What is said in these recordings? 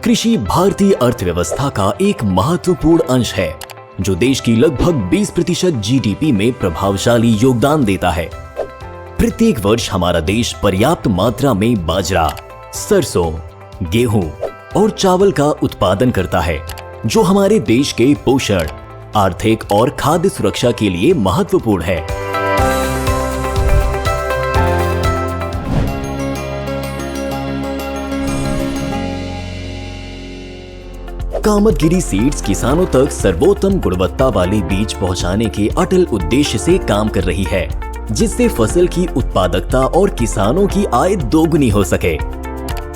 कृषि भारतीय अर्थव्यवस्था का एक महत्वपूर्ण अंश है जो देश की लगभग 20% जीडीपी में प्रभावशाली योगदान देता है। प्रत्येक वर्ष हमारा देश पर्याप्त मात्रा में बाजरा, सरसों, गेहूं और चावल का उत्पादन करता है, जो हमारे देश के पोषण, आर्थिक और खाद्य सुरक्षा के लिए महत्वपूर्ण है। कामतगिरी सीड्स किसानों तक सर्वोत्तम गुणवत्ता वाले बीज पहुंचाने के अटल उद्देश्य से काम कर रही है, जिससे फसल की उत्पादकता और किसानों की आय दोगुनी हो सके।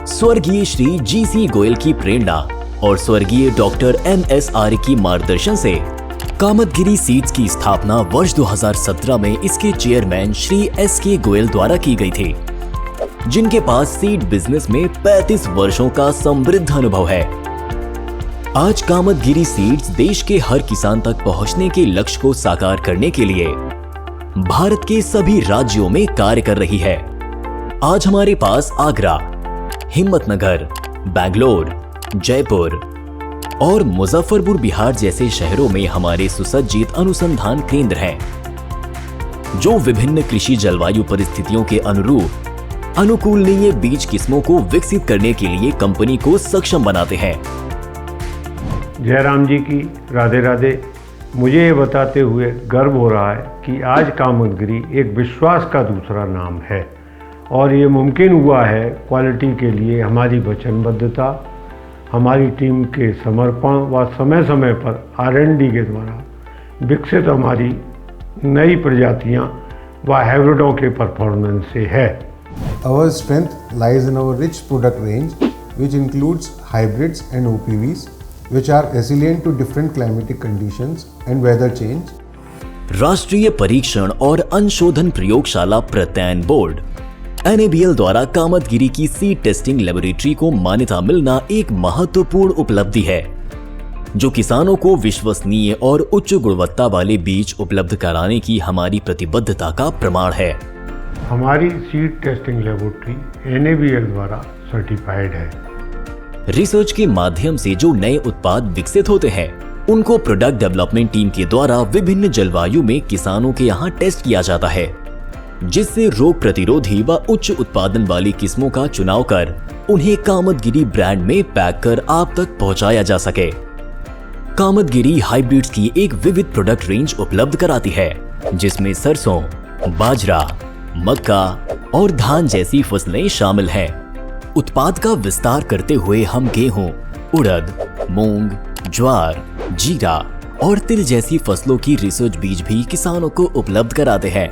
स्वर्गीय श्री GC गोयल की प्रेरणा और स्वर्गीय डॉक्टर MS आर्य की मार्गदर्शन से कामतगिरी सीड्स की स्थापना वर्ष 2017 में इसके चेयरमैन श्री SK गोयल द्वारा की गई थी, जिनके पास सीड बिजनेस में 35 वर्षों का समृद्ध अनुभव है। आज कामतगिरी सीड्स देश के हर किसान तक पहुंचने के लक्ष्य को साकार करने के लिए भारत के सभी राज्यों में कार्य कर रही है। आज हमारे पास आगरा, हिम्मतनगर, बैंगलोर, जयपुर और मुजफ्फरपुर बिहार जैसे शहरों में हमारे सुसज्जित अनुसंधान केंद्र हैं, जो विभिन्न कृषि जलवायु परिस्थितियों के अनुरूप अनुकूलनीय बीज किस्मों को विकसित करने के लिए कंपनी को सक्षम बनाते हैं। जयराम जी की राधे राधे। मुझे ये बताते हुए गर्व हो रहा है कि आज कामतगिरी एक विश्वास का दूसरा नाम है और ये मुमकिन हुआ है क्वालिटी के लिए हमारी वचनबद्धता, हमारी टीम के समर्पण व समय समय पर R&D के द्वारा विकसित हमारी नई प्रजातियां व हाइब्रिडों के परफॉर्मेंस से है। Our strength lies in our rich product range, which includes hybrids and OPVs, which are resilient to different climatic conditions and weather change. राष्ट्रीय परीक्षण और अंशोधन प्रयोगशाला प्रत्ययन बोर्ड NABL द्वारा कामतगिरी की सीड टेस्टिंग लेबोरेटरी को मान्यता मिलना एक महत्वपूर्ण उपलब्धि है, जो किसानों को विश्वसनीय और उच्च गुणवत्ता वाले बीज उपलब्ध कराने की हमारी प्रतिबद्धता का प्रमाण है। हमारी सीड टेस्टिंग लेबोरेटरी NABL द्वारा सर्टिफाइड है। रिसर्च के माध्यम से जो नए उत्पाद विकसित होते हैं, उनको प्रोडक्ट डेवलपमेंट टीम के द्वारा विभिन्न जलवायु में किसानों के यहाँ टेस्ट किया जाता है, जिससे रोग प्रतिरोधी व उच्च उत्पादन वाली किस्मों का चुनाव कर उन्हें कामतगिरी ब्रांड में पैक कर आप तक पहुंचाया जा सके। कामतगिरी हाइब्रिड्स की एक विविध प्रोडक्ट रेंज उपलब्ध कराती है, जिसमें सरसों, बाजरा, मक्का और धान जैसी फसलें शामिल हैं। उत्पाद का विस्तार करते हुए हम गेहूं, उड़द, मूंग, ज्वार, जीरा और तिल जैसी फसलों की रिसर्च बीज भी किसानों को उपलब्ध कराते हैं।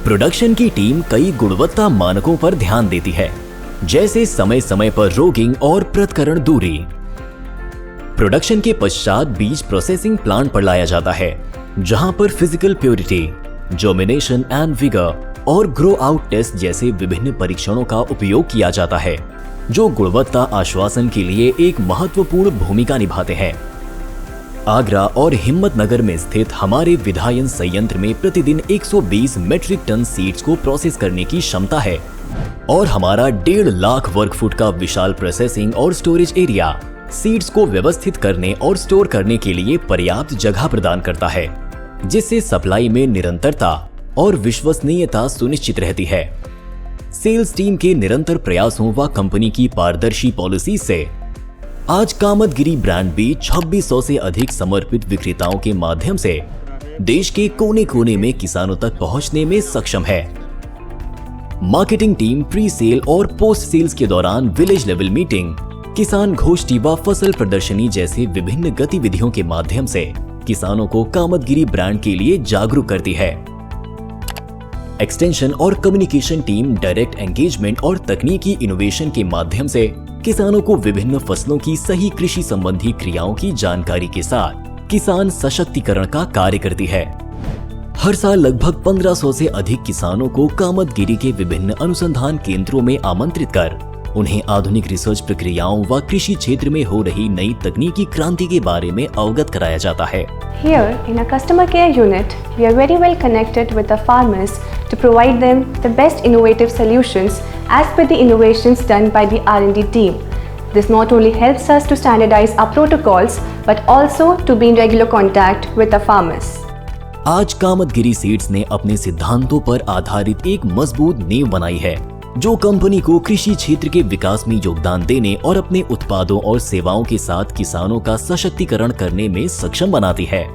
प्रोडक्शन की टीम कई गुणवत्ता मानकों पर ध्यान देती है, जैसे समय समय पर रोगिंग और पृथक्करण दूरी। प्रोडक्शन के पश्चात बीज प्रोसेसिंग प्लांट पर लाया जाता है, जहां पर physical purity, germination and vigour और ग्रो आउट टेस्ट जैसे विभिन्न परीक्षणों का उपयोग किया जाता है, जो गुणवत्ता आश्वासन के लिए एक महत्वपूर्ण भूमिका निभाते हैं। आगरा और हिम्मतनगर में स्थित हमारे विधायन संयंत्र में प्रतिदिन 120 मीट्रिक टन सीड्स को प्रोसेस करने की क्षमता है और हमारा 1.5 लाख वर्ग फुट का विशाल प्रोसेसिंग और स्टोरेज एरिया सीड्स को व्यवस्थित करने और स्टोर करने के लिए पर्याप्त जगह प्रदान करता है, जिससे सप्लाई में निरंतरता और विश्वसनीयता सुनिश्चित रहती है। सेल्स टीम के निरंतर प्रयासों व कंपनी की पारदर्शी पॉलिसी से आज कामतगिरी ब्रांड भी 2600 से अधिक समर्पित विक्रेताओं के माध्यम से देश के कोने कोने में किसानों तक पहुंचने में सक्षम है। मार्केटिंग टीम प्री सेल और पोस्ट सेल्स के दौरान विलेज लेवल मीटिंग, किसान गोष्ठी व फसल प्रदर्शनी जैसे विभिन्न गतिविधियों के माध्यम से किसानों को कामतगिरी ब्रांड के लिए जागरूक करती है। एक्सटेंशन और कम्युनिकेशन टीम डायरेक्ट एंगेजमेंट और तकनीकी इनोवेशन के माध्यम से किसानों को विभिन्न फसलों की सही कृषि संबंधी क्रियाओं की जानकारी के साथ किसान सशक्तिकरण का कार्य करती है। हर साल लगभग 1500 से अधिक किसानों को कामतगिरी के विभिन्न अनुसंधान केंद्रों में आमंत्रित कर उन्हें आधुनिक रिसर्च प्रक्रियाओं व कृषि क्षेत्र में हो रही नई तकनीकी क्रांति के बारे में अवगत कराया जाता है। Here, in a customer care unit, we are very well connected with the farmers to provide them the best innovative solutions as per the innovations done by the R&D team. This not only helps us to standardize our protocols but also to be in regular contact with the farmers. आज Kamadgiri seeds ने अपने सिद्धांतों पर आधारित एक मजबूत नींव बनाई है जो कंपनी को कृषि क्षेत्र के विकास में योगदान देने और अपने उत्पादों और सेवाओं के साथ किसानों का सशक्तिकरण करने में सक्षम बनाती है।